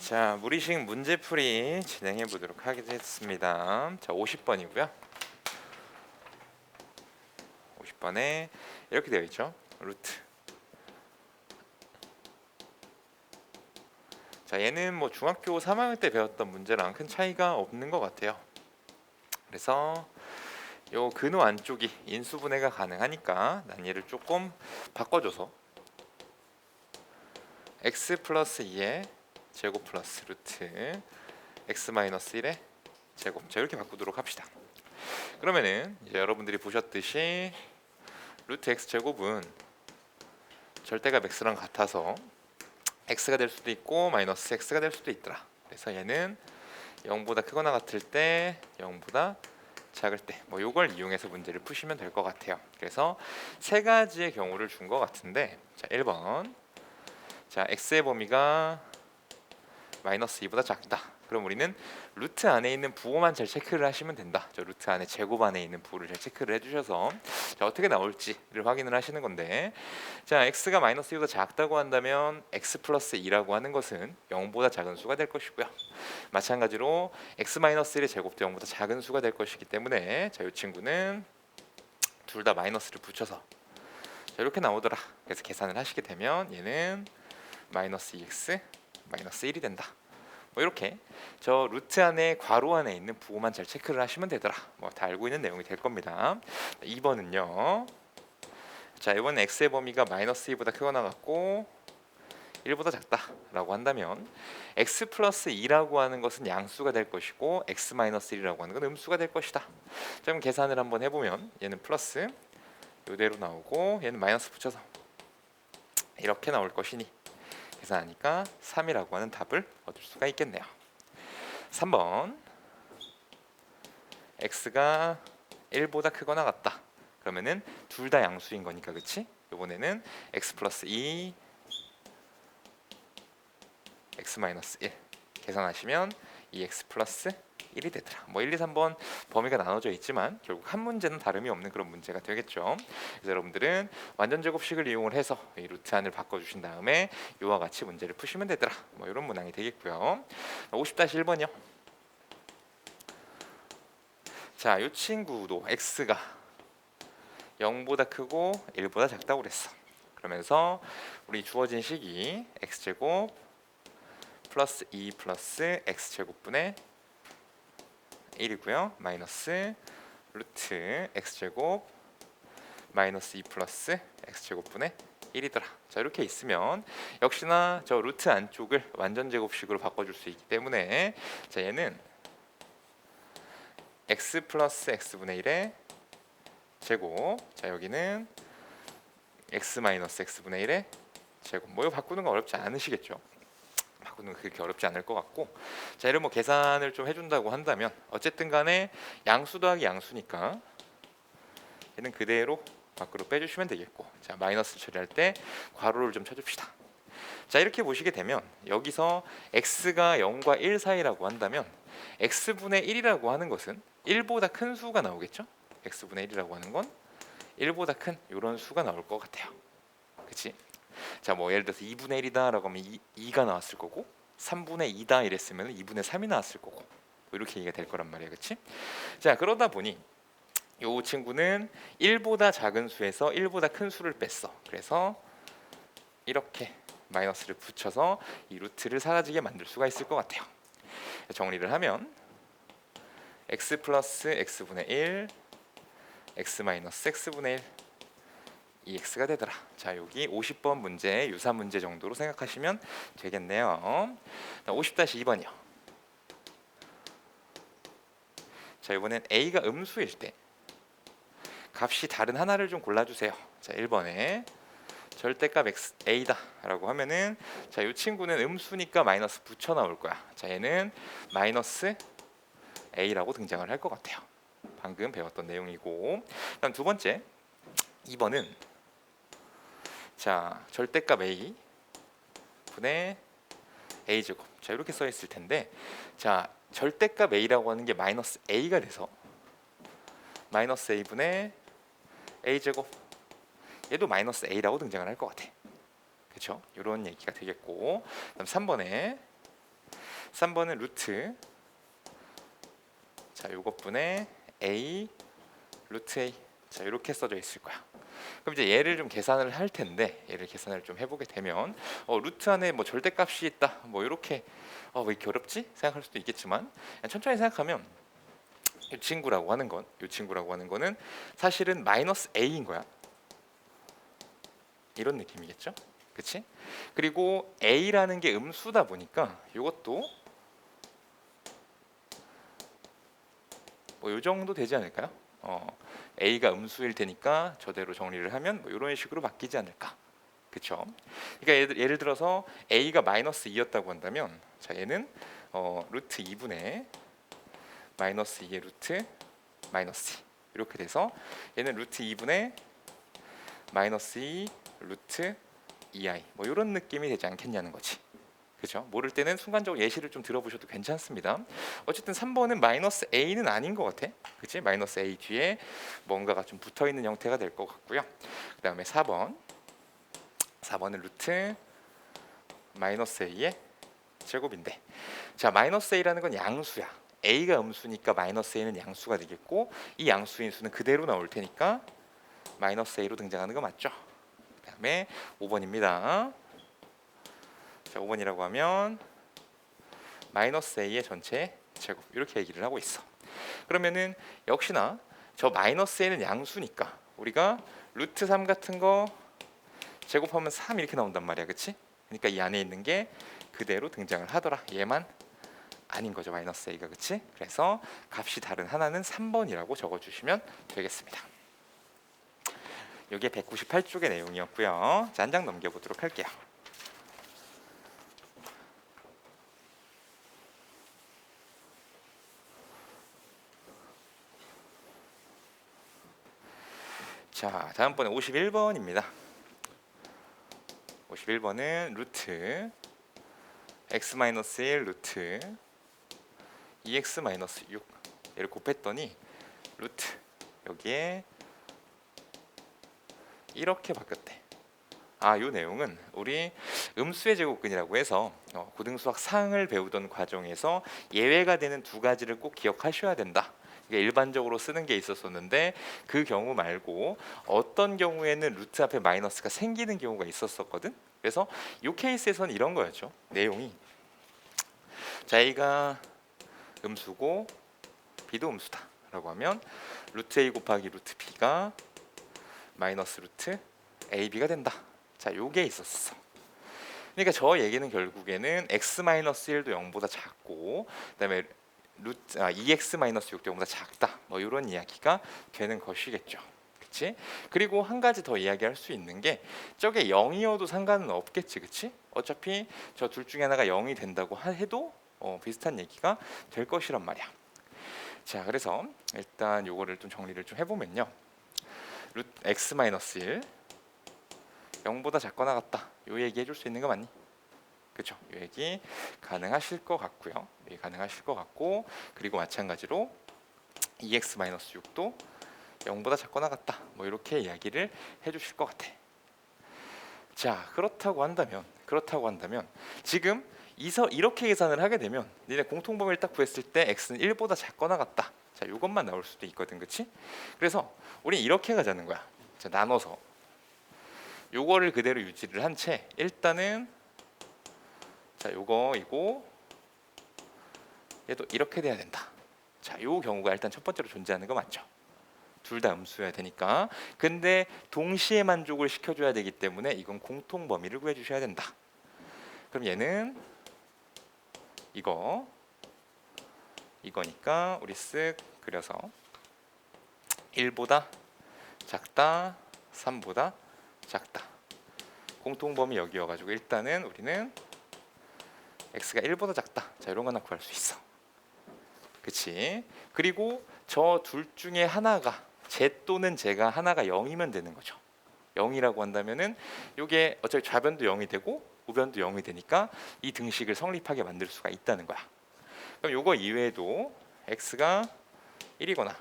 자, 무리식 문제풀이 진행해 보도록 하겠습니다. 자, 50번이고요. 50번에 이렇게 되어 있죠. 루트. 자, 얘는 뭐 중학교 3학년 때 배웠던 문제랑 큰 차이가 없는 것 같아요. 그래서 요 근호 안쪽이 인수분해가 가능하니까 난 얘를 조금 바꿔줘서 x 플러스 2의 제곱 플러스 루트 x 마이너스 1의 제곱, 자 이렇게 바꾸도록 합시다. 그러면은 이제 여러분들이 보셨듯이 루트 x 제곱은 절대값 x랑 같아서 x가 될 수도 있고 마이너스 x가 될 수도 있더라. 그래서 얘는 0보다 크거나 같을 때 0보다 작을 때 뭐 요걸 이용해서 문제를 푸시면 될 것 같아요. 그래서 세 가지의 경우를 준 것 같은데, 자 1번, 자 x의 범위가 마이너스 2보다 작다. 그럼 우리는 루트 안에 있는 부호만 잘 체크를 하시면 된다. 저 루트 안에 제곱 안에 있는 부호를 잘 체크를 해주셔서 자 어떻게 나올지를 확인을 하시는 건데, 자 x가 마이너스 2보다 작다고 한다면 x 플러스 2라고 하는 것은 0보다 작은 수가 될 것이고요. 마찬가지로 x 마이너스 1의 제곱도 0보다 작은 수가 될 것이기 때문에 자이 친구는 둘 다 마이너스를 붙여서 자 이렇게 나오더라. 그래서 계산을 하시게 되면 얘는 마이너스 2x 마이너스 1이 된다. 뭐 이렇게 저 루트 안에 괄호 안에 있는 부호만 잘 체크를 하시면 되더라. 뭐 다 알고 있는 내용이 될 겁니다. 2번은요. 자 이번엔 x의 범위가 마이너스 2보다 크거나 같고 1보다 작다라고 한다면 x 플러스 2라고 하는 것은 양수가 될 것이고 x 마이너스 1이라고 하는 건 음수가 될 것이다. 자 그럼 계산을 한번 해보면 얘는 플러스 이대로 나오고 얘는 마이너스 붙여서 이렇게 나올 것이니 계산하니까 3이라고 하는 답을 얻을 수가 있겠네요. 3번, x가 1보다 크거나 같다. 그러면은 둘 다 양수인 거니까, 그치? 이번에는 x 플러스 2 x 마이너스 1 계산하시면 2x 플러스 1이 되더라. 뭐 1, 2, 3번 범위가 나눠져 있지만 결국 한 문제는 다름이 없는 그런 문제가 되겠죠. 그래서 여러분들은 완전 제곱식을 이용을 해서 이 루트 안을 바꿔주신 다음에 이와 같이 문제를 푸시면 되더라. 뭐 이런 문항이 되겠고요. 50-1번이요. 자, 이 친구도 x가 0보다 크고 1보다 작다고 그랬어. 그러면서 우리 주어진 식이 x제곱 플러스 2 플러스 x제곱분의 1이고요. 마이너스 루트 x제곱 마이너스 2 플러스 x제곱분의 1이더라. 자 이렇게 있으면 역시나 저 루트 안쪽을 완전 제곱식으로 바꿔줄 수 있기 때문에 자 얘는 x 플러스 x분의 1의 제곱, 자 여기는 x 마이너스 x분의 1의 제곱, 뭐 이거 바꾸는 거 어렵지 않으시겠죠? 바꾸는 거 그렇게 어렵지 않을 것 같고, 자 이런 뭐 계산을 좀 해준다고 한다면 어쨌든 간에 양수 더하기 양수니까 얘는 그대로 밖으로 빼주시면 되겠고, 자 마이너스 처리할 때 괄호를 좀 쳐줍시다. 자 이렇게 보시게 되면 여기서 x가 0과 1 사이라고 한다면 x분의 1이라고 하는 것은 1보다 큰 수가 나오겠죠? x분의 1이라고 하는 건 1보다 큰 이런 수가 나올 것 같아요. 그치? 자 뭐 예를 들어서 2분의 1이다 라고 하면 2가 나왔을 거고, 3분의 2다 이랬으면 2분의 3이 나왔을 거고, 뭐 이렇게 얘기가 될 거란 말이에요. 그치? 자 그러다 보니 이 친구는 1보다 작은 수에서 1보다 큰 수를 뺐어. 그래서 이렇게 마이너스를 붙여서 이 루트를 사라지게 만들 수가 있을 것 같아요. 정리를 하면 x 플러스 x분의 1 x 마이너스 x분의 1 2x가 되더라. 자 여기 50번 문제 유사 문제 정도로 생각하시면 되겠네요. 50-2번이요. 자 이번엔 a가 음수일 때 값이 다른 하나를 좀 골라주세요. 자 1번에 절대값 a다 라고 하면은 자 이 친구는 음수니까 마이너스 붙여 나올 거야. 자 얘는 마이너스 a라고 등장을 할 것 같아요. 방금 배웠던 내용이고, 그다음 두 번째 2번은 자 절대값 a 분의 a 제곱, 자 이렇게 써 있을 텐데, 자 절대값 a라고 하는 게 마이너스 a가 돼서 마이너스 a 분의 a 제곱, 얘도 마이너스 a라고 등장을 할 것 같아. 그렇죠? 이런 얘기가 되겠고, 그다음 3번에 3번은 루트 자 요것분의 a 루트 a 자 이렇게 써져 있을 거야. 그럼 이제 얘를 좀 계산을 할 텐데 얘를 계산을 좀 해보게 되면 루트 안에 뭐 절대값이 있다 뭐 이렇게 왜 이렇게 어렵지 생각할 수도 있겠지만 천천히 생각하면 이 친구라고 하는 거는 사실은 마이너스 a인 거야. 이런 느낌이겠죠? 그치? 그리고 a라는 게 음수다 보니까 이것도 뭐 요 정도 되지 않을까요? a가 음수일 테니까 저대로 정리를 하면 뭐 이런 식으로 바뀌지 않을까? 그쵸? 그러니까 예를 들어서 a가 마이너스 2였다고 한다면 자 얘는 루트 2분의 마이너스 2의 루트 마이너스 2 이렇게 돼서 얘는 루트 2분의 마이너스 2 루트 2i 뭐 이런 느낌이 되지 않겠냐는 거지. 그죠? 모를 때는 순간적으로 예시를 좀 들어보셔도 괜찮습니다. 어쨌든 3번은 마이너스 a는 아닌 것 같아. 그치? 마이너스 a 뒤에 뭔가가 좀 붙어있는 형태가 될 것 같고요. 그 다음에 4번은 루트 마이너스 a의 제곱인데 자 마이너스 a라는 건 양수야. a가 음수니까 마이너스 a는 양수가 되겠고 이 양수인 수는 그대로 나올 테니까 마이너스 a로 등장하는 거 맞죠? 그 다음에 5번입니다. 자 5번이라고 하면 마이너스 a의 전체 제곱 이렇게 얘기를 하고 있어. 그러면은 역시나 저 마이너스 a는 양수니까 우리가 루트 3 같은 거 제곱하면 3 이렇게 나온단 말이야. 그치? 그러니까 이 안에 있는 게 그대로 등장을 하더라. 얘만 아닌 거죠. 마이너스 a가. 그치? 그래서 값이 다른 하나는 3번이라고 적어주시면 되겠습니다. 이게 198쪽의 내용이었고요. 자, 한 장 넘겨보도록 할게요. 자, 다음번에 51번입니다. 51번은 루트 x-1 루트 2x-6 얘를 곱했더니 루트 여기에 이렇게 바뀌었대. 요 내용은 우리 음수의 제곱근이라고 해서 고등수학 상을 배우던 과정에서 예외가 되는 두 가지를 꼭 기억하셔야 된다. 이게 일반적으로 쓰는 게 있었었는데 그 경우 말고 어떤 경우에는 루트 앞에 마이너스가 생기는 경우가 있었었거든. 그래서 이 케이스에서는 이런 거였죠. 내용이 자 A가 음수고 B도 음수다 라고 하면 루트 A 곱하기 루트 B가 마이너스 루트 AB가 된다. 자 요게 있었어. 그러니까 저 얘기는 결국에는 x-1도 0보다 작고 그다음에 2x-6도 0보다 작다 뭐 이런 이야기가 되는 것이겠죠. 그치? 그리고 한 가지 더 이야기할 수 있는 게 저게 0이어도 상관은 없겠지. 그치? 어차피 저 둘 중에 하나가 0이 된다고 해도 비슷한 얘기가 될 것이란 말이야. 자 그래서 일단 요거를 좀 정리를 좀 해보면요. 루트 x-1 0보다 작거나 같다 요 얘기 해줄 수 있는 거 맞니? 그쵸? 요 얘기 가능하실 것 같고요. 얘기 가능하실 것 같고 그리고 마찬가지로 2x-6도 0보다 작거나 같다 뭐 이렇게 이야기를 해주실 것 같아. 자 그렇다고 한다면 지금 이렇게 계산을 하게 되면 니네 공통범위를 딱 구했을 때 x는 1보다 작거나 같다. 자 이것만 나올 수도 있거든. 그치? 그래서 우리 이렇게 가자는 거야. 자 나눠서 요거를 그대로 유지를 한 채 일단은 자 요거이고 얘도 이렇게 돼야 된다. 자 요 경우가 일단 첫 번째로 존재하는 거 맞죠? 둘 다 음수여야 되니까. 근데 동시에 만족을 시켜줘야 되기 때문에 이건 공통 범위를 구해주셔야 된다. 그럼 얘는 이거니까 우리 쓱 그려서 1보다 작다 3보다 작다. 공통 범위 여기여가지고 일단은 우리는 x가 1보다 작다. 자 이런 거나 구할 수 있어. 그치? 그리고 저 둘 중에 하나가 제 또는 제가 하나가 0이면 되는 거죠. 0이라고 한다면은 이게 어차피 좌변도 0이 되고 우변도 0이 되니까 이 등식을 성립하게 만들 수가 있다는 거야. 그럼 요거 이외에도 x가 1이거나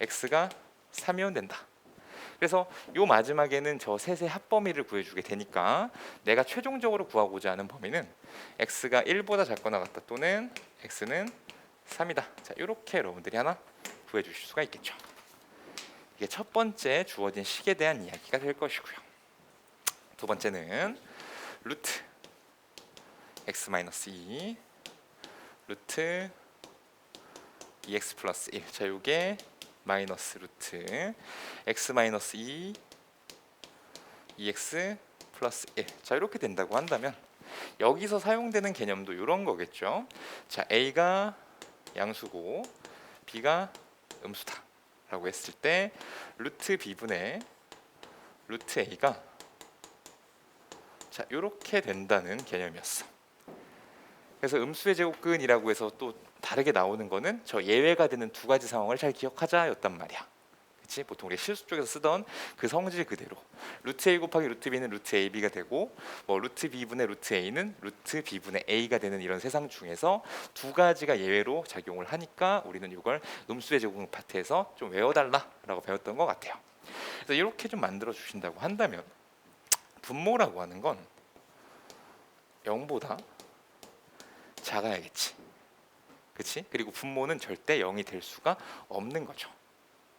x가 3이면 된다. 그래서 요 마지막에는 저 셋의 합범위를 구해주게 되니까 내가 최종적으로 구하고자 하는 범위는 x가 1보다 작거나 같다 또는 x는 3이다. 자, 이렇게 여러분들이 하나 구해주실 수가 있겠죠. 이게 첫 번째 주어진 식에 대한 이야기가 될 것이고요. 두 번째는 루트 x-2 루트 2x 플러스 1. 자, 요게 마이너스 루트 x-2 2x 플러스 1. 자, 이렇게 된다고 한다면 여기서 사용되는 개념도 이런 거겠죠. 자, a가 양수고 b가 음수다 라고 했을 때 루트 b분의 루트 a가 자, 이렇게 된다는 개념이었어. 그래서 음수의 제곱근이라고 해서 또 다르게 나오는 거는 저 예외가 되는 두 가지 상황을 잘 기억하자였단 말이야. 그치? 보통 우리 실수 쪽에서 쓰던 그 성질 그대로 루트 a 곱하기 루트 b는 루트 ab가 되고 뭐 루트 b분의 루트 a는 루트 b분의 a가 되는 이런 세상 중에서 두 가지가 예외로 작용을 하니까 우리는 이걸 음수의 제곱근 파트에서 좀 외워달라라고 배웠던 것 같아요. 그래서 이렇게 좀 만들어 주신다고 한다면 분모라고 하는 건 0보다 작아야겠지. 그치? 그리고 분모는 절대 0이 될 수가 없는 거죠.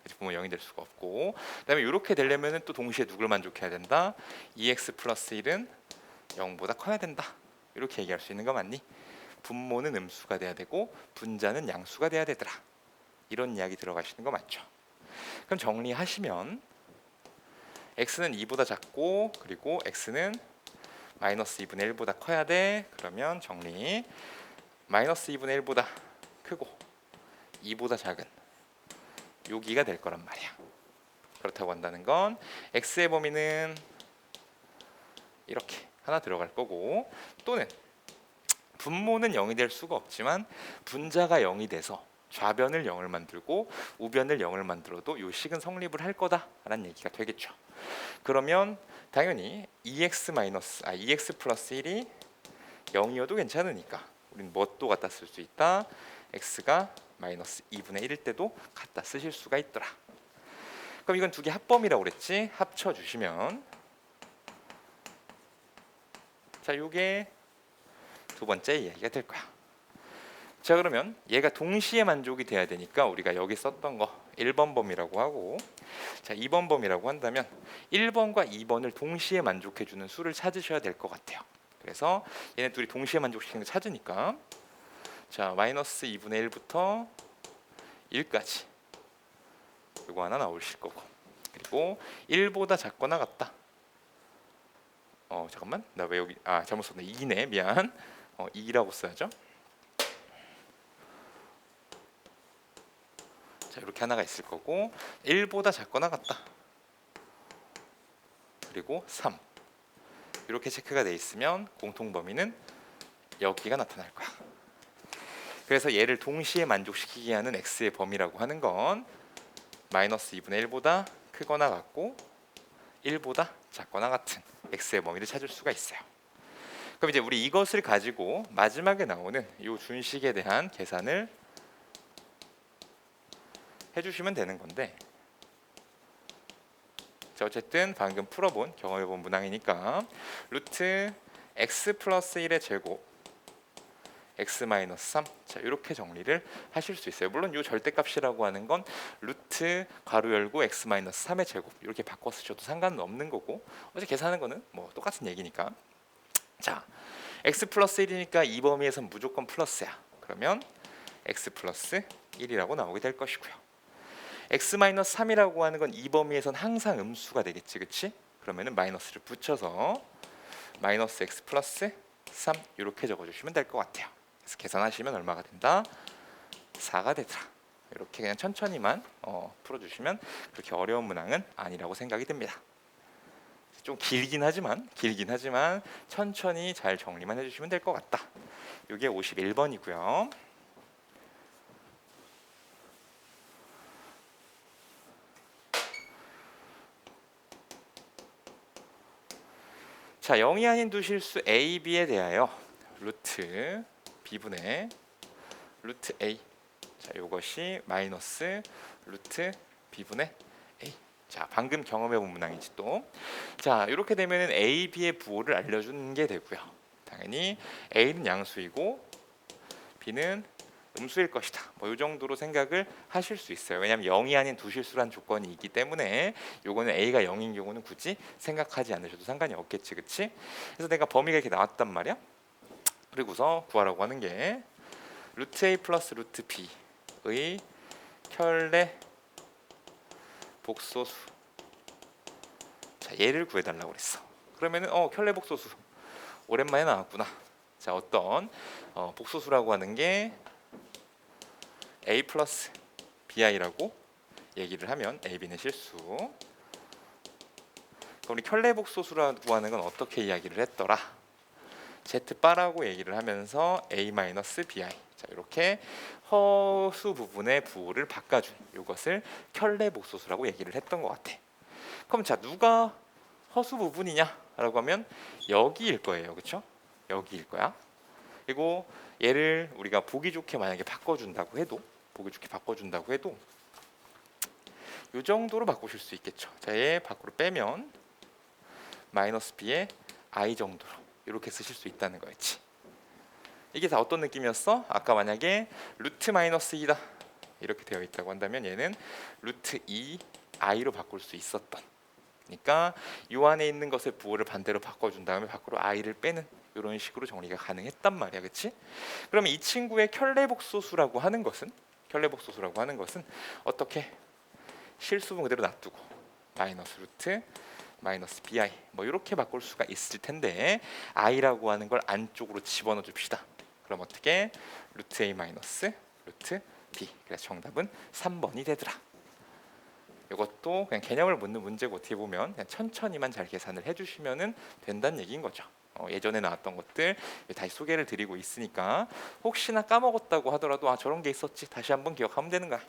그치? 분모 0이 될 수가 없고 그다음에 이렇게 되려면 또 동시에 누굴 만족해야 된다? 2x 플러스 1은 0보다 커야 된다. 이렇게 얘기할 수 있는 거 맞니? 분모는 음수가 돼야 되고 분자는 양수가 돼야 되더라. 이런 이야기 들어가시는 거 맞죠? 그럼 정리하시면 x는 2보다 작고 그리고 x는 마이너스 2분의 1보다 커야 돼. 그러면 정리 마이너스 2분의 1보다 크고 2보다 작은 여기가 될 거란 말이야. 그렇다고 한다는 건 x의 범위는 이렇게 하나 들어갈 거고 또는 분모는 0이 될 수가 없지만 분자가 0이 돼서 좌변을 0을 만들고 우변을 0을 만들어도 이 식은 성립을 할 거다라는 얘기가 되겠죠. 그러면 당연히 2x 플러스 1이 0이어도 괜찮으니까 우리는 뭣도 갖다 쓸 수 있다. x가 마이너스 2분의 1일 때도 갖다 쓰실 수가 있더라. 그럼 이건 두 개 합범이라고 그랬지? 합쳐주시면 자, 요게 두 번째 이야기가 될 거야. 자, 그러면 얘가 동시에 만족이 돼야 되니까 우리가 여기 썼던 거 1번 범위라고 하고 자, 2번 범위라고 한다면 1번과 2번을 동시에 만족해주는 수를 찾으셔야 될 것 같아요. 그래서 얘네 둘이 동시에 만족시키는 거 찾으니까 자, 마이너스 2분의 1부터 1까지 이거 하나 나오실 거고 그리고 1보다 작거나 같다. 잠깐만 나 왜 여기 잘못 썼네. 2네 미안. 2라고 써야죠. 자, 이렇게 하나가 있을 거고 1보다 작거나 같다. 그리고 3 이렇게 체크가 돼 있으면 공통 범위는 여기가 나타날 거야. 그래서 얘를 동시에 만족시키게 하는 x의 범위라고 하는 건 마이너스 2분의 1보다 크거나 같고 1보다 작거나 같은 x의 범위를 찾을 수가 있어요. 그럼 이제 우리 이것을 가지고 마지막에 나오는 이 준식에 대한 계산을 해주시면 되는 건데 자, 어쨌든 방금 풀어본 경험해본 문항이니까 루트 x 플러스 1의 제곱 x 마이너스 3 자, 이렇게 정리를 하실 수 있어요. 물론 이 절대값이라고 하는 건 루트 가로 열고 x 마이너스 3의 제곱 이렇게 바꿔 쓰셔도 상관은 없는 거고 어제 계산하는 거는 뭐 똑같은 얘기니까 자, x 플러스 1이니까 이 범위에선 무조건 플러스야. 그러면 x 플러스 1이라고 나오게 될 것이고요. x 마이너스 3이라고 하는 건 이 범위에선 항상 음수가 되겠지, 그렇지? 그러면은 마이너스를 붙여서 마이너스 x 플러스 3 이렇게 적어주시면 될 것 같아요. 그래서 계산하시면 얼마가 된다? 4가 되더라. 이렇게 그냥 천천히만 풀어주시면 그렇게 어려운 문항은 아니라고 생각이 듭니다. 좀 길긴 하지만 천천히 잘 정리만 해주시면 될 것 같다. 이게 51번이고요. 자, 0이 아닌 두 실수 a, b에 대하여 루트 b분의 루트 a 자, 이것이 마이너스 루트 b분의 a 자, 방금 경험해본 문항이지 또. 자, 이렇게 되면은 A, B의 부호를 알려주는 게 되고요. 당연히 A는 양수이고 B는 음수일 것이다. 뭐 이 정도로 생각을 하실 수 있어요. 왜냐하면 0이 아닌 두 실수란 조건이 있기 때문에 요거는 A가 0인 경우는 굳이 생각하지 않으셔도 상관이 없겠지, 그치? 그래서 내가 범위가 이렇게 나왔단 말이야. 그리고서 구하라고 하는 게 루트 A 플러스 루트 B의 켤레 복소수. 자, 얘를 구해달라고 그랬어. 그러면은 켤레 복소수 오랜만에 나왔구나. 자, 어떤 복소수라고 하는 게 A 플러스 BI라고 얘기를 하면 A, B는 실수. 그럼 우리 켤레 복소수라고 하는 건 어떻게 이야기를 했더라? Z 바라고 얘기를 하면서 A 마이너스 BI. 자, 이렇게 허수 부분의 부호를 바꿔준 이것을 켤레 복소수라고 얘기를 했던 것 같아. 그럼 자, 누가 허수 부분이냐라고 하면 여기일 거예요, 그렇죠? 여기일 거야. 그리고 얘를 우리가 보기 좋게 만약에 바꿔준다고 해도 이 정도로 바꾸실 수 있겠죠. 자, 얘 밖으로 빼면 마이너스 b의 i 정도로 이렇게 쓰실 수 있다는 거였지. 이게 다 어떤 느낌이었어? 아까 만약에 루트 마이너스 2다 이렇게 되어 있다고 한다면 얘는 루트 2i로 바꿀 수 있었던. 그러니까 이 안에 있는 것의 부호를 반대로 바꿔준 다음에 밖으로 i를 빼는 이런 식으로 정리가 가능했단 말이야, 그렇지? 그러면 이 친구의 켤레복소수라고 하는 것은 어떻게 실수분 그대로 놔두고 마이너스 루트 마이너스 bi 뭐 이렇게 바꿀 수가 있을 텐데 i라고 하는 걸 안쪽으로 집어넣어 줍시다. 그럼 어떻게 루트 a 마이너스 루트 b. 그래서 정답은 3번이 되더라. 이것도 그냥 개념을 묻는 문제고 어떻게 보면 그냥 천천히만 잘 계산을 해주시면 된다는 얘기인 거죠. 예전에 나왔던 것들 다시 소개를 드리고 있으니까 혹시나 까먹었다고 하더라도 저런 게 있었지 다시 한번 기억하면 되는 거야.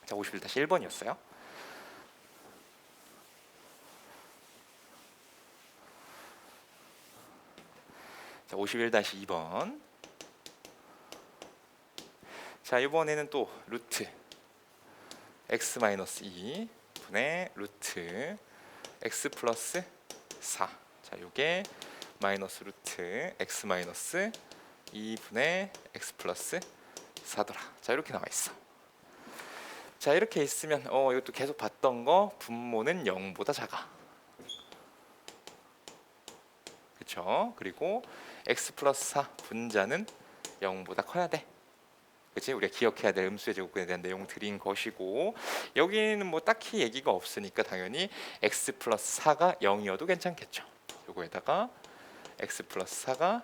자, 51-1번이었어요. 자, 51-2번. 자, 이번에는 또 루트 x-2 분의 루트 x 플러스 4. 자, 요게 마이너스 루트 x 마이너스 2분의 x 플러스 4더라. 자, 이렇게 나와 있어. 자, 이렇게 있으면 이것도 계속 봤던 거 분모는 0보다 작아. 그쵸? 그리고 x 플러스 4 분자는 0보다 커야 돼. 그치? 우리가 기억해야 될 음수의 제곱근에 대한 내용 드린 것이고 여기는 뭐 딱히 얘기가 없으니까 당연히 x 플러스 4가 0이어도 괜찮겠죠. 요거에다가 x 플러스 4가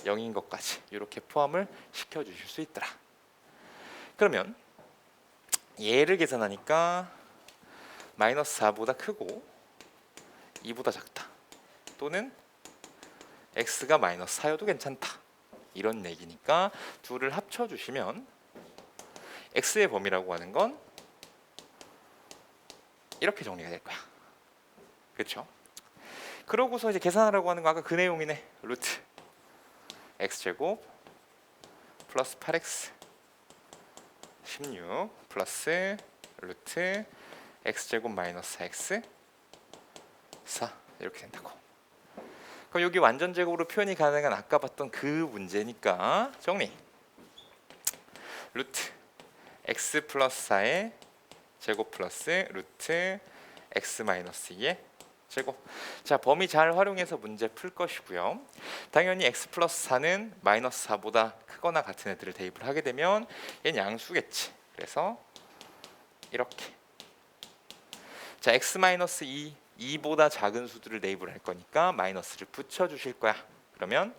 0인 것까지 이렇게 포함을 시켜주실 수 있더라. 그러면 얘를 계산하니까 마이너스 4보다 크고 2보다 작다. 또는 x가 마이너스 4여도 괜찮다. 이런 얘기니까 둘을 합쳐주시면 x의 범위라고 하는 건 이렇게 정리가 될 거야. 그렇죠? 그러고서 이제 계산하라고 하는 거 아까 그 내용이네. 루트 x제곱 플러스 8x 16 플러스 루트 x제곱 마이너스 4x 4 이렇게 된다고. 그럼 여기 완전 제곱으로 표현이 가능한 아까 봤던 그 문제니까 정리. 루트 x 플러스 4의 제곱 플러스 루트 x 마이너스 2의 제곱. 자, 범위 잘 활용해서 문제 풀 것이고요. 당연히 x 플러스 4는 마이너스 4보다 크거나 같은 애들을 대입을 하게 되면 얘는 양수겠지. 그래서 이렇게. 자, x 마이너스 2보다 작은 수들을 대입을 할 거니까 마이너스를 붙여주실 거야. 그러면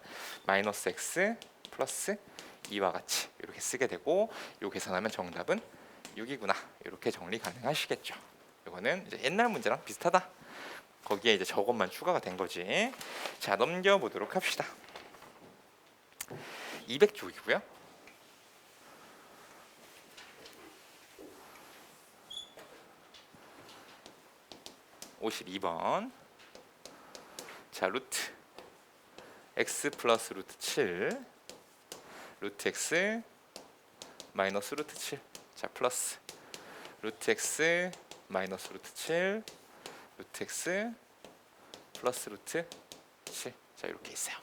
마이너스 x 플러스 2와 같이 이렇게 쓰게 되고 요 계산하면 정답은 6이구나. 이렇게 정리 가능하시겠죠. 이거는 이제 옛날 문제랑 비슷하다. 거기에 이제 저것만 추가가 된 거지. 자, 넘겨보도록 합시다. 200쪽이고요. (52번) 자, 루트 x 플러스 루트 7 루트 x 마이너스 루트 7. 자, 플러스 루트 x 마이너스 루트 7 루트 x 플러스 루트 7. 자, 이렇게 있어요.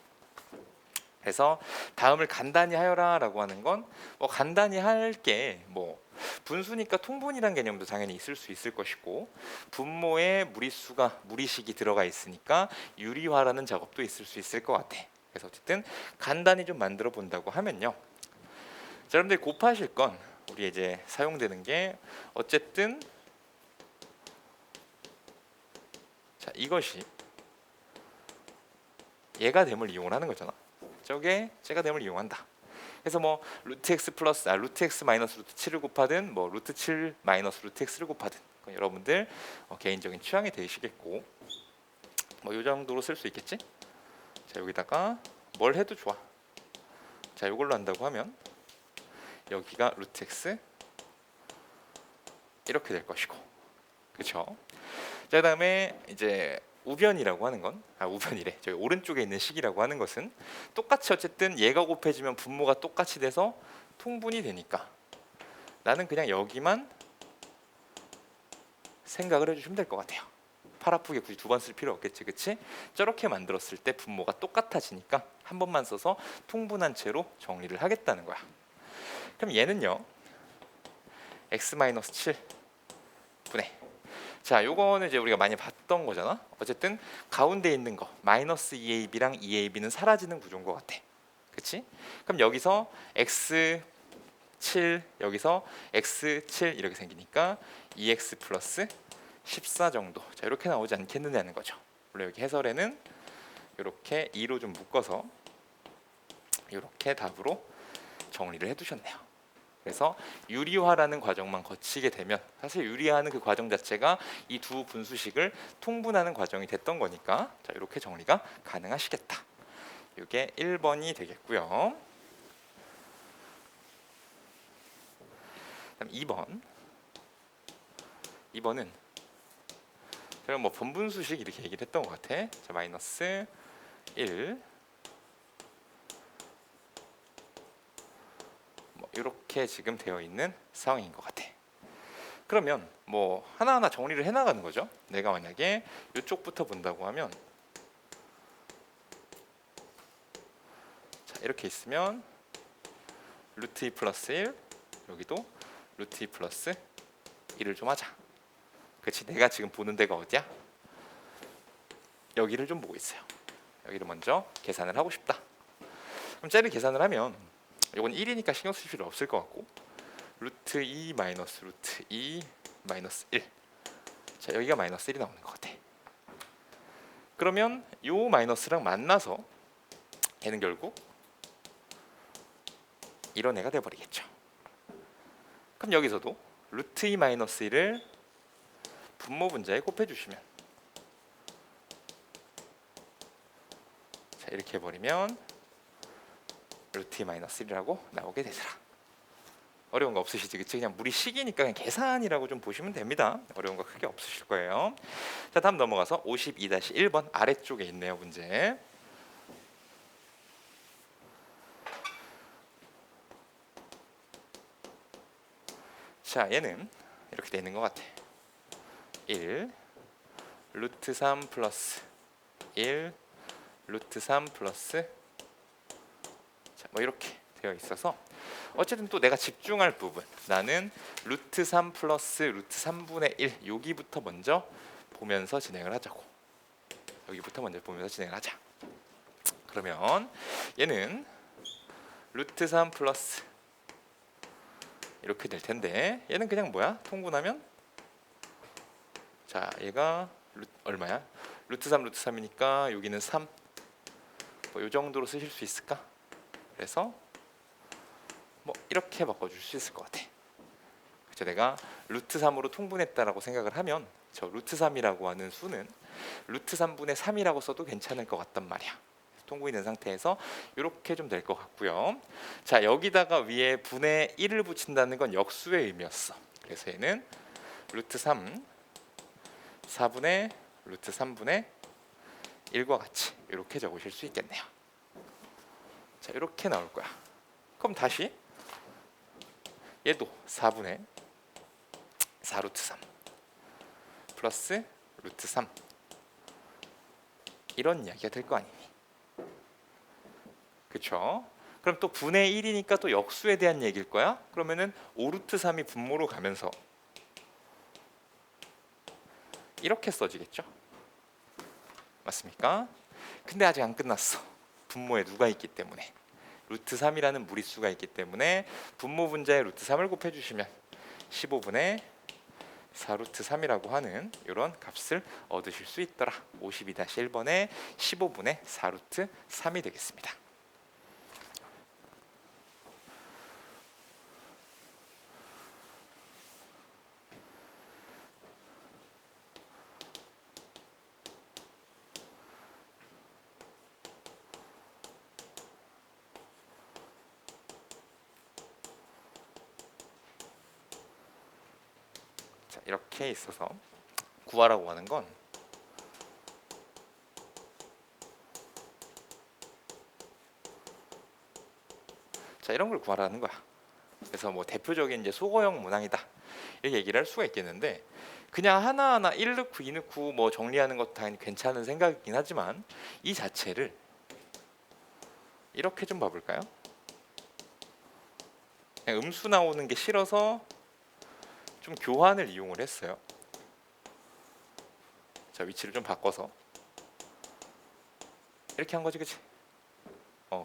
그래서 다음을 간단히 하여라 라고 하는 건 뭐 간단히 할 게 뭐 분수니까 통분이란 개념도 당연히 있을 수 있을 것이고, 분모에 무리식이 들어가 있으니까 유리화라는 작업도 있을 수 있을 것 같아. 그래서 어쨌든 간단히 좀 만들어 본다고 하면요, 자, 여러분들이 곱하실 건 우리 이제 사용되는 게 어쨌든, 자, 이것이 얘가 됨을 이용하는 거잖아. 저게 제가 됨을 이용한다. 그래서 뭐 루트 x 플러스 루트 x 마이너스 루트 7을 곱하든 뭐 루트 7 마이너스 루트 x를 곱하든, 그건 여러분들 개인적인 취향이 되시겠고, 뭐 이 정도로 쓸 수 있겠지. 자, 여기다가 뭘 해도 좋아. 자, 이걸로 한다고 하면 여기가 루트 x 이렇게 될 것이고, 그렇죠? 자, 그다음에 이제 우변이라고 하는 건 우변이래. 저기 오른쪽에 있는 식이라고 하는 것은 똑같이 어쨌든 얘가 곱해지면 분모가 똑같이 돼서 통분이 되니까 나는 그냥 여기만 생각을 해주시면 될 것 같아요. 팔 아프게 굳이 두 번 쓸 필요 없겠지, 그치? 저렇게 만들었을 때 분모가 똑같아지니까 한 번만 써서 통분한 채로 정리를 하겠다는 거야. 그럼 얘는요, x-7 분의, 자, 요거는 이제 우리가 많이 봤던 거잖아. 어쨌든 가운데 있는 거 마이너스 2ab랑 2ab는 사라지는 구조인 것 같아, 그치? 그럼 여기서 x7 여기서 x7 이렇게 생기니까 2x 플러스 14 정도, 자, 이렇게 나오지 않겠느냐는 거죠. 물론 여기 해설에는 이렇게 2로 좀 묶어서 이렇게 답으로 정리를 해두셨네요. 그래서 유리화라는 과정만 거치게 되면 사실 유리화하는 그 과정 자체가 이 두 분수식을 통분하는 과정이 됐던 거니까, 자, 이렇게 정리가 가능하시겠다. 이게 1번이 되겠고요. 그다음 2번은 제가 뭐 번분수식 이렇게 얘기를 했던 것 같아. 자, 마이너스 1 이렇게 지금 되어 있는 상황인 것 같아. 그러면 뭐 하나하나 정리를 해나가는 거죠. 내가 만약에 이쪽부터 본다고 하면, 자, 이렇게 있으면 루트 2 플러스 1, 여기도 루트 2 플러스 1을 좀 하자. 그치? 내가 지금 보는 데가 어디야? 여기를 좀 보고 있어요. 여기를 먼저 계산을 하고 싶다. 그럼 쟤를 계산을 하면 이건 1이니까 신경 쓸 필요 없을 것 같고, 루트 2 마이너스 루트 2 마이너스 1, 자, 여기가 마이너스 1이 나오는 것 같아. 그러면 요 마이너스랑 만나서 얘는 결국 이런 애가 돼버리겠죠. 그럼 여기서도 루트 2 마이너스 1을 분모 분자에 곱해주시면, 자, 이렇게 해버리면 루트 2 마이너스 1이라고 나오게 되더라. 어려운 거 없으시지, 그치? 그냥 무리식이니까 그냥 계산이라고 좀 보시면 됩니다. 어려운 거 크게 없으실 거예요. 자, 다음 넘어가서 52-1번 아래쪽에 있네요, 문제. 자, 얘는 이렇게 되는 것 같아. 1 루트 3 플러스 1 루트 3 플러스, 자, 뭐 이렇게 되어 있어서 어쨌든 또 내가 집중할 부분, 나는 루트 3 플러스 루트 3분의 1 여기부터 먼저 보면서 진행을 하자고. 여기부터 먼저 보면서 진행을 하자. 그러면 얘는 루트 3 플러스 이렇게 될 텐데, 얘는 그냥 뭐야? 통분하면, 자, 얘가 얼마야? 루트 3 루트 3이니까 여기는 3, 뭐 이 정도로 쓰실 수 있을까? 그래서 뭐 이렇게 바꿔줄 수 있을 것 같아. 그쵸? 내가 루트 3으로 통분했다라고 생각을 하면 저 루트 3이라고 하는 수는 루트 3분의 3이라고 써도 괜찮을 것 같단 말이야. 통분이 된 상태에서 이렇게 좀 될 것 같고요. 자, 여기다가 위에 분의 1을 붙인다는 건 역수의 의미였어. 그래서 얘는 루트 3 4분의 루트 3분의 1과 같이 이렇게 적으실 수 있겠네요. 자, 이렇게 나올 거야. 그럼 다시 얘도 4분의 4 루트 3, 플러스 루트 3 이런 이야기가 될 거 아니니. 그쵸? 그럼 또 분의 1이니까 또 역수에 대한 얘기일 거야. 그러면은 5루트 3이 분모로 가면서 이렇게 써지겠죠? 맞습니까? 근데 아직 안 끝났어. 분모에 누가 있기 때문에 루트 3이라는 무리수가 있기 때문에 분모 분자에 루트 3을 곱해주시면 15분의 4루트 3이라고 하는 이런 값을 얻으실 수 있더라. 52-1번에 15분의 4루트 3이 되겠습니다. 자, 이렇게 있어서 구하라고 하는 건 자, 이런 걸 구하라는 거야. 그래서 뭐 대표적인 이제 소거형 문항이다 이렇게 얘기를 할 수가 있겠는데, 그냥 하나하나 1 넣고 2 넣고 뭐 정리하는 것도 당연히 괜찮은 생각이긴 하지만 이 자체를 이렇게 좀 봐볼까요? 그냥 음수 나오는 게 싫어서 좀 교환을 이용을 했어요. 자, 위치를 좀 바꿔서 이렇게 한 거지, 그치?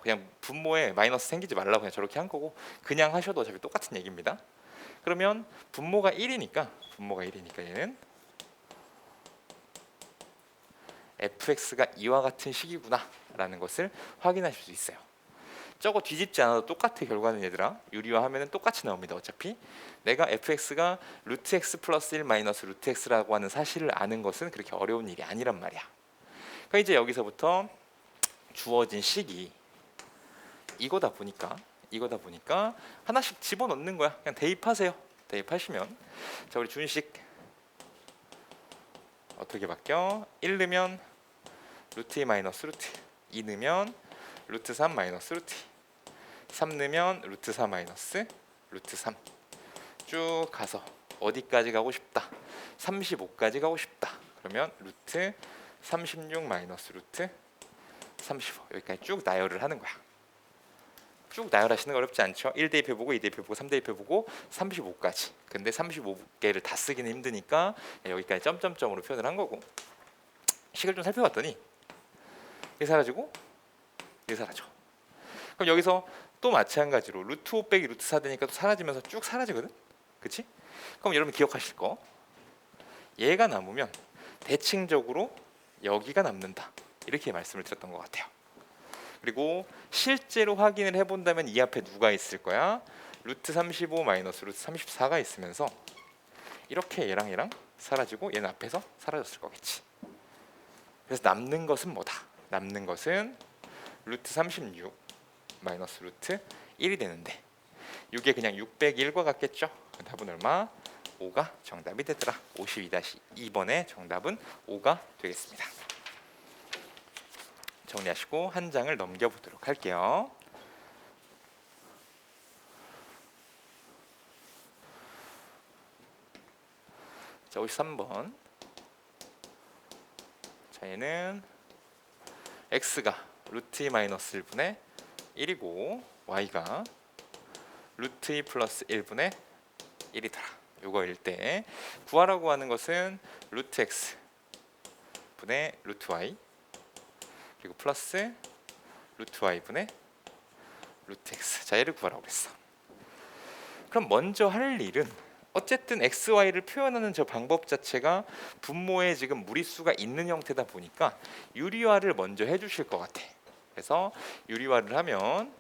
그냥 분모에 마이너스 생기지 말라고 그냥 저렇게 한 거고, 그냥 하셔도 어차피 똑같은 얘기입니다. 그러면 분모가 1이니까 얘는 fx가 이와 같은 식이구나 라는 것을 확인하실 수 있어요. 저거 뒤집지 않아도 똑같아. 결과는 얘들아 유리화하면 똑같이 나옵니다. 어차피 내가 fx가 루트 x 플러스 1 마이너스 루트 x라고 하는 사실을 아는 것은 그렇게 어려운 일이 아니란 말이야. 그러니까 이제 여기서부터 주어진 식이 이거다 보니까 하나씩 집어넣는 거야. 그냥 대입하세요. 대입하시면 자, 우리 준식 어떻게 바뀌어? 1 넣으면 루트 2 마이너스 루트, 2 넣으면 루트 3 마이너스 루트, 3 넣으면 루트 4 마이너스 루트 3. 쭉 가서 어디까지 가고 싶다? 35까지 가고 싶다. 그러면 루트 36 마이너스 루트 35 여기까지 쭉 나열을 하는 거야. 쭉 나열하시는 거 어렵지 않죠? 1 대입해보고 2 대입해보고 3 대입해보고 35까지. 근데 35개를 다 쓰기는 힘드니까 여기까지 점점점으로 표현을 한 거고, 식을 좀 살펴봤더니 이게 사라지고 이게 사라져. 그럼 여기서 또 마찬가지로 루트 5 빼기 루트 4 되니까 또 사라지면서 쭉 사라지거든? 그치? 그럼 여러분 기억하실 거, 얘가 남으면 대칭적으로 여기가 남는다 이렇게 말씀을 드렸던 것 같아요. 그리고 실제로 확인을 해본다면 이 앞에 누가 있을 거야? 루트 35 마이너스 루트 34가 있으면서 이렇게 얘랑 사라지고 얘는 앞에서 사라졌을 거겠지. 그래서 남는 것은 뭐다? 남는 것은 루트 36 마이너스 루트 1이 되는데 이게 그냥 601과 같겠죠? 답은 얼마? 5가 정답이 되더라. 52-2번의 정답은 5가 되겠습니다. 정리하시고 한 장을 넘겨보도록 할게요. 자, 53번. 자, 얘는 x가 루트 2 마이너스 1분의 1이고 y가 루트 2 플러스 1분의 1이더라. 요거일 때 구하라고 하는 것은 루트 x 분의 루트 y 그리고 플러스 루트 y 분의 루트 x. 자, 얘를 구하라고 그랬어. 그럼 먼저 할 일은 어쨌든 x, y를 표현하는 저 방법 자체가 분모에 지금 무리수가 있는 형태다 보니까 유리화를 먼저 해주실 것 같아. 그래서 유리화를 하면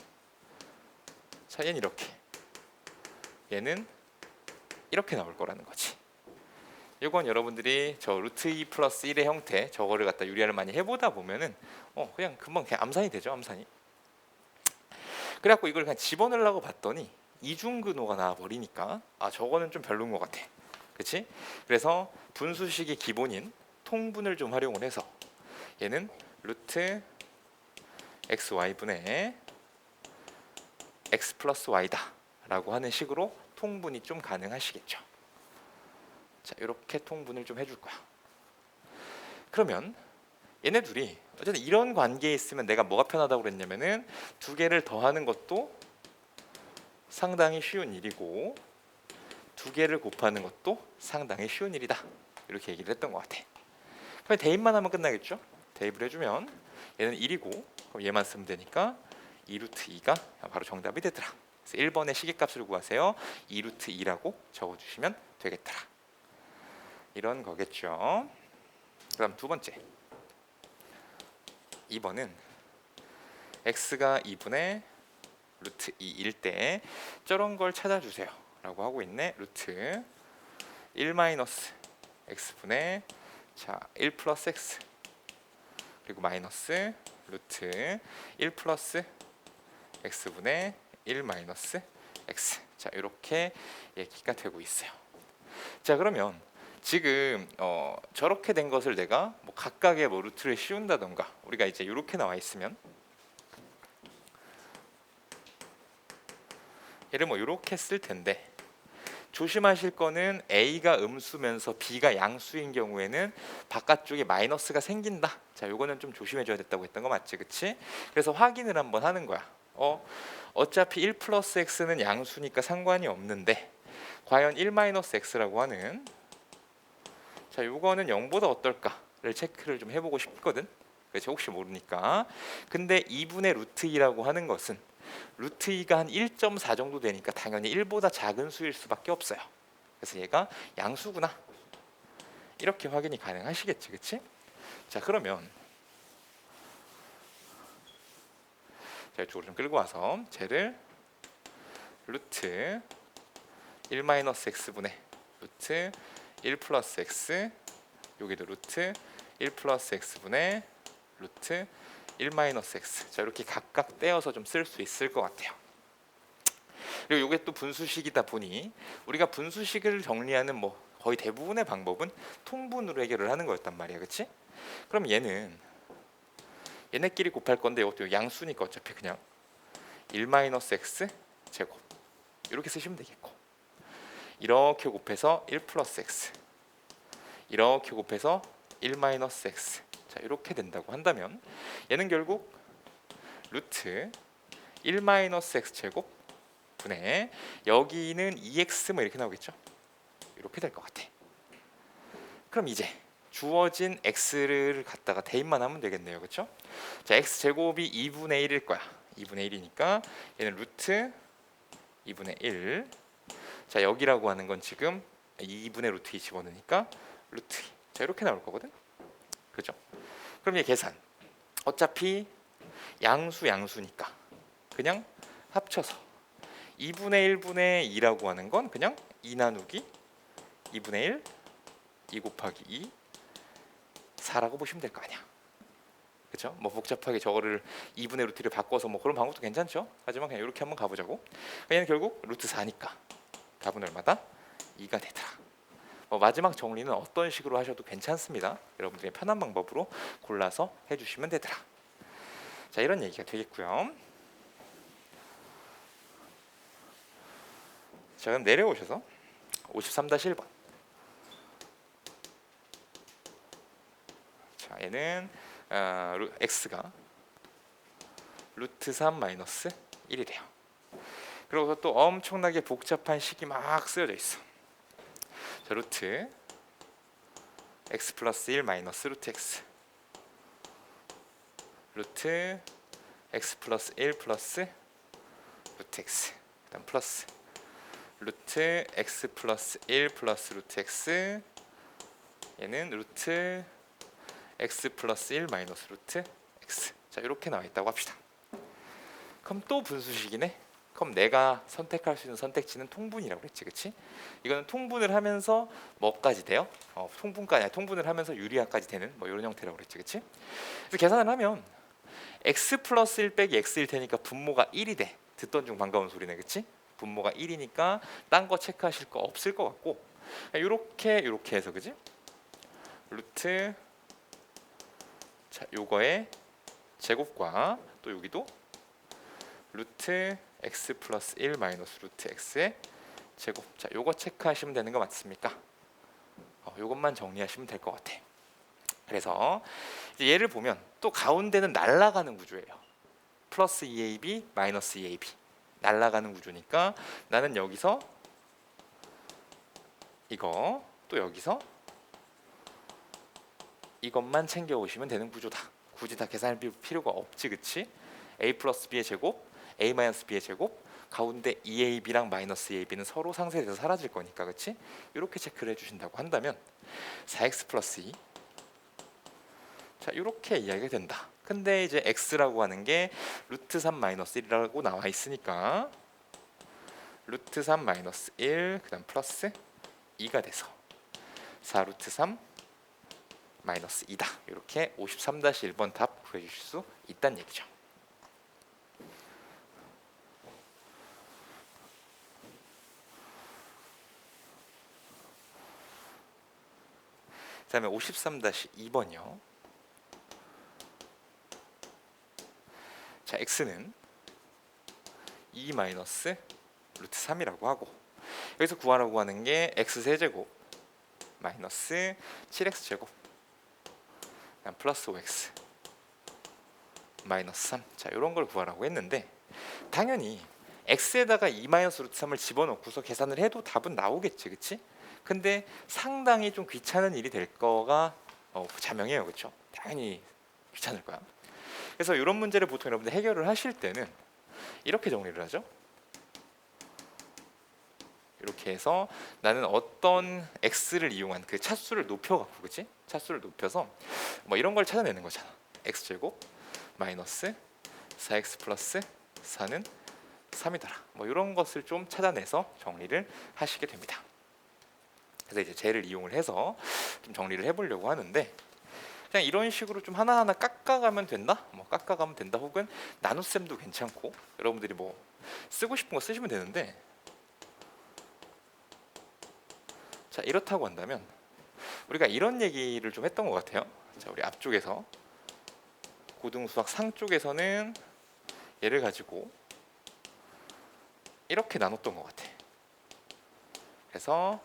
자, 얘는 이렇게, 얘는 이렇게 나올 거라는 거지. 이건 여러분들이 저 루트 2 플러스 1의 형태 저거를 갖다 유리화를 많이 해보다 보면은 그냥 금방 그냥 암산이 되죠. 암산이. 그래갖고 이걸 그냥 집어넣으려고 봤더니 이중근호가 나와버리니까 저거는 좀 별로인 것 같아. 그치? 그래서 분수식의 기본인 통분을 좀 활용을 해서 얘는 루트 xy분의 x 플러스 y다 라고 하는 식으로 통분이 좀 가능하시겠죠. 자, 이렇게 통분을 좀 해줄 거야. 그러면 얘네 둘이 어쨌든 이런 관계에 있으면 내가 뭐가 편하다고 그랬냐면은 두 개를 더하는 것도 상당히 쉬운 일이고 두 개를 곱하는 것도 상당히 쉬운 일이다. 이렇게 얘기를 했던 것 같아. 그럼 대입만 하면 끝나겠죠? 대입을 해주면 얘는 1이고 그럼 얘만 쓰면 되니까 2루트 2가 바로 정답이 되더라. 그래서 1번의 시계값을 구하세요. 2루트 2라고 적어주시면 되겠더라. 이런 거겠죠. 그다음 두 번째 2번은 x가 2분의 루트 2일 때 저런 걸 찾아주세요 라고 하고 있네. 루트 1 마이너스 x분의 자 1 플러스 x 그리고 마이너스 루트 1 플러스 x분의 1 마이너스 x 자 이렇게 얘기가 되고 있어요. 자 그러면 지금 저렇게 된 것을 내가 뭐 각각의 뭐 루트를 씌운다던가 우리가 이제 이렇게 나와 있으면 얘를 뭐 이렇게 쓸 텐데 조심하실 거는 A가 음수면서 B가 양수인 경우에는 바깥쪽에 마이너스가 생긴다. 자, 요거는 좀 조심해줘야 됐다고 했던 거 맞지, 그치? 그래서 확인을 한번 하는 거야. 어차피 1 플러스 x는 양수니까 상관이 없는데 과연 1 마이너스 x라고 하는 자, 요거는 0보다 어떨까를 체크를 좀 해보고 싶거든. 그래서 혹시 모르니까. 근데 2분의 루트 2라고 하는 것은 루트 2가 한 1.4 정도 되니까 당연히 1보다 작은 수일 수밖에 없어요. 그래서 얘가 양수구나. 이렇게 확인이 가능하시겠지, 그치? 자, 그러면 자, 이쪽으로 좀 끌고 와서 쟤를 루트 1 마이너스 x분의 루트 1 플러스 x 여기도 루트 1 플러스 x분의 루트 1 마이너스 x 자 이렇게 각각 떼어서 좀 쓸 수 있을 것 같아요. 그리고 이게 또 분수식이다 보니 우리가 분수식을 정리하는 뭐 거의 대부분의 방법은 통분으로 해결을 하는 거였단 말이야, 그렇지? 그럼 얘네끼리 곱할 건데 이것도 양수니까 어차피 그냥 1 마이너스 x 제곱 이렇게 쓰시면 되겠고 이렇게 곱해서 1 플러스 x 이렇게 곱해서 1 마이너스 x 자 이렇게 된다고 한다면 얘는 결국 루트 1 마이너스 x 제곱 분의 여기는 2x 뭐 이렇게 나오겠죠. 이렇게 될 것 같아. 그럼 이제 주어진 x를 갖다가 대입만 하면 되겠네요, 그렇죠? 자 x 제곱이 2분의 1일 거야. 2분의 1이니까 얘는 루트 2분의 1 자 여기라고 하는 건 지금 2분의 루트 2 집어넣으니까 루트 2 자 이렇게 나올 거거든. 그죠? 그럼 얘 계산 어차피 양수니까 그냥 합쳐서 2분의 1분의 2라고 하는 건 그냥 2 나누기 2분의 1 2 곱하기 2 4라고 보시면 될 거 아니야. 그렇죠? 뭐 복잡하게 저거를 2분의 루트를 바꿔서 뭐 그런 방법도 괜찮죠. 하지만 그냥 이렇게 한번 가보자고. 얘는 결국 루트 4니까 답은 얼마다? 2가 되더라. 마지막 정리는 어떤 식으로 하셔도 괜찮습니다. 여러분들의 편한 방법으로 골라서 해주시면 되더라. 자 이런 얘기가 되겠고요. 자 그럼 내려오셔서 53-1번 자 얘는 x가 루트 3 마이너스 1이래요. 그리고 또 엄청나게 복잡한 식이 막 쓰여져 있어. 자 루트 x 플러스 1 마이너스 루트 x 루트 x 플러스 1 플러스 루트 x 그다음 플러스 루트 x 플러스 1 플러스 루트 x 얘는 루트 x 플러스 1 마이너스 루트 x 자 이렇게 나와 있다고 합시다. 그럼 또 분수식이네. 그럼 내가 선택할 수 있는 선택지는 통분이라고 그랬지, 그렇지? 이거는 통분을 하면서 뭐까지 돼요? 통분까지 아니 통분을 하면서 유리화까지 되는 뭐 이런 형태라고 그랬지, 그렇지? 그래서 계산을 하면 x 플러스 1 빼기 x일 테니까 분모가 1이 돼. 듣던 중 반가운 소리네, 그렇지? 분모가 1이니까 딴 거 체크하실 거 없을 것 같고 이렇게 해서 그지? 루트 자 요거의 제곱과 또 여기도 루트 x 플러스 1 마이너스 루트 x의 제곱 자 요거 체크하시면 되는 거 맞습니까? 이것만 정리하시면 될 것 같아. 그래서 이제 얘를 보면 또 가운데는 날아가는 구조예요. 플러스 2ab 마이너스 2ab 날아가는 구조니까 나는 여기서 이거 또 여기서 이것만 챙겨 오시면 되는 구조다. 굳이 다 계산할 필요가 없지, 그치? a 플러스 b의 제곱, a 마이너스 b의 제곱, 가운데 2ab랑 마이너스 2ab는 서로 상쇄돼서 사라질 거니까, 그치? 이렇게 체크를 해주신다고 한다면 4x 플러스 2, 자 이렇게 이야기가 된다. 근데 이제 x라고 하는 게 루트 3 마이너스 1이라고 나와 있으니까 루트 3 마이너스 1 그다음 플러스 2가 돼서 4 루트 3 마이너스 2다. 이렇게 53-1번 답 구해주실 수 있다는 얘기죠. 그 다음에 53-2번이요. 자, x는 2 마이너스 루트 3이라고 하고 여기서 구하라고 하는 게 x 세제곱 마이너스 7x 제곱 플러스 5x 마이너스 3. 자, 이런 걸 구하라고 했는데 당연히 x에다가 2 마이너스 루트 3을 집어넣고서 계산을 해도 답은 나오겠지, 그치? 근데 상당히 좀 귀찮은 일이 될 거가 자명해요, 그렇죠? 당연히 귀찮을 거야. 그래서 이런 문제를 보통 여러분들 해결을 하실 때는 이렇게 정리를 하죠. 이렇게 해서 나는 어떤 x를 이용한 그 차수를 높여갖고, 그치? 차수를 높여서 뭐 이런 걸 찾아내는 거잖아. x제곱 마이너스 4x 플러스 4는 3이더라. 뭐 이런 것을 좀 찾아내서 정리를 하시게 됩니다. 그래서 이제 쟤를 이용을 해서 좀 정리를 해보려고 하는데 그냥 이런 식으로 좀 하나하나 깎아가면 된다? 뭐 깎아가면 된다. 혹은 나눗셈도 괜찮고 여러분들이 뭐 쓰고 싶은 거 쓰시면 되는데 자, 이렇다고 한다면 우리가 이런 얘기를 좀 했던 것 같아요. 자, 우리 앞쪽에서 고등수학 상 쪽에서는 얘를 가지고 이렇게 나눴던 것 같아. 그래서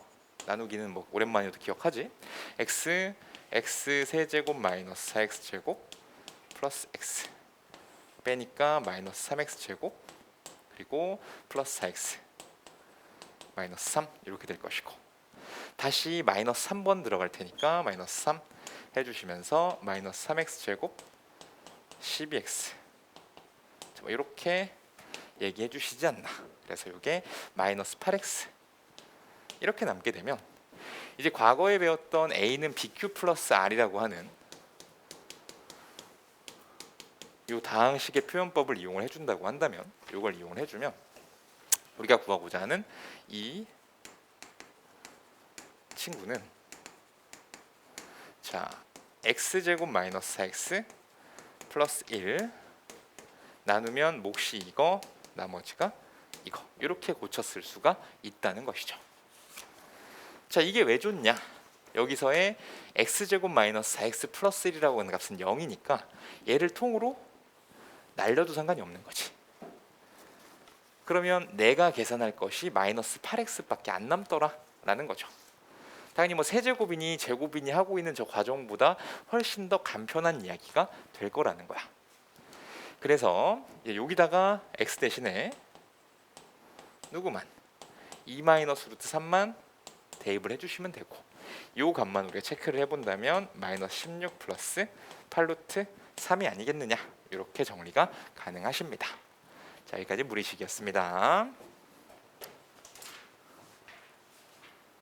나누기는 뭐 오랜만에도 기억하지? x 세제곱 마이너스 4x 제곱 플러스 x 빼니까 마이너스 3x 제곱 그리고 플러스 4x 마이너스 3 이렇게 될 것이고 다시 마이너스 3번 들어갈 테니까 마이너스 3 해주시면서 마이너스 3x 제곱 12x 뭐 이렇게 얘기해 주시지 않나. 그래서 이게 마이너스 8x 이렇게 남게 되면 이제 과거에 배웠던 a는 bq 플러스 r이라고 하는 이 다항식의 표현법을 이용을 해준다고 한다면 이걸 이용을 해주면 우리가 구하고자 하는 이 친구는 자 x제곱 마이너스 4x 플러스 1 나누면 몫이 이거 나머지가 이거 이렇게 고쳤을 수가 있다는 것이죠. 자, 이게 왜 좋냐? 여기서의 x제곱 마이너스 4x 플러스 1이라고 하는 값은 0이니까 얘를 통으로 날려도 상관이 없는 거지. 그러면 내가 계산할 것이 마이너스 8x밖에 안 남더라 라는 거죠. 당연히 뭐 세제곱이니 제곱이니 하고 있는 저 과정보다 훨씬 더 간편한 이야기가 될 거라는 거야. 그래서 여기다가 x 대신에 누구만 2 마이너스 루트 3만 대입을 해주시면 되고 이 값만 우리가 체크를 해본다면 마이너스 16 플러스 8 루트 3이 아니겠느냐 이렇게 정리가 가능하십니다. 자, 여기까지 무리식이었습니다.